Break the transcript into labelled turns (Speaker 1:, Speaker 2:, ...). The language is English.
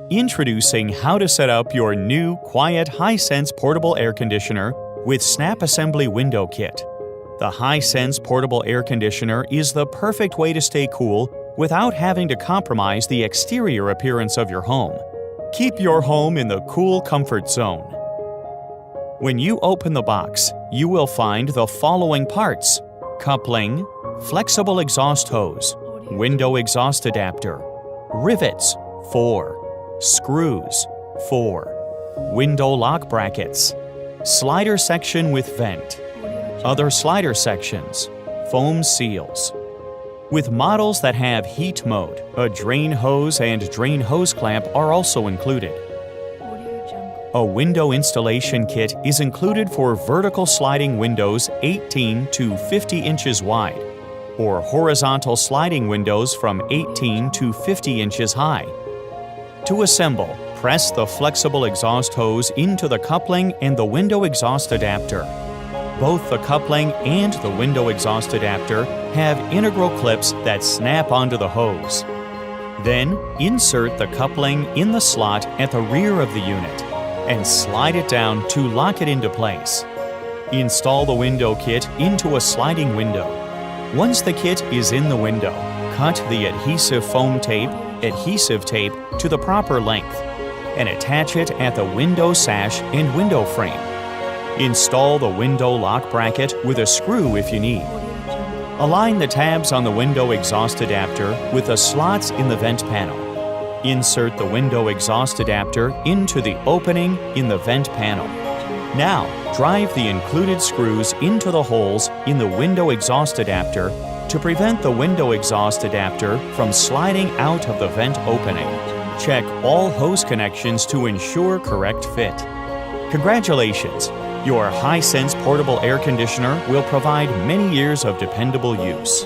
Speaker 1: Introducing how to set up your new quiet Hisense portable air conditioner with snap assembly window kit. The Hisense portable air conditioner is the perfect way to stay cool without having to compromise the exterior appearance of your home. Keep your home in the cool comfort zone. When you open the box, you will find the following parts: coupling, flexible exhaust hose, window exhaust adapter, rivets 4, screws 4, window lock brackets, slider section with vent, other slider sections, foam seals. With models that have heat mode, a drain hose and drain hose clamp are also included. A window installation kit is included for vertical sliding windows 18 to 50 inches wide, or horizontal sliding windows from 18 to 50 inches high. To assemble, press the flexible exhaust hose into the coupling and the window exhaust adapter. Both the coupling and the window exhaust adapter have integral clips that snap onto the hose. Then, insert the coupling in the slot at the rear of the unit and slide it down to lock it into place. Install the window kit into a sliding window. Once the kit is in the window, cut the adhesive tape to the proper length and attach it at the window sash and window frame. Install the window lock bracket with a screw if you need. Align the tabs on the window exhaust adapter with the slots in the vent panel. Insert the window exhaust adapter into the opening in the vent panel. Now, drive the included screws into the holes in the window exhaust adapter to prevent the window exhaust adapter from sliding out of the vent opening. Check all hose connections to ensure correct fit. Congratulations! Your Hisense portable air conditioner will provide many years of dependable use.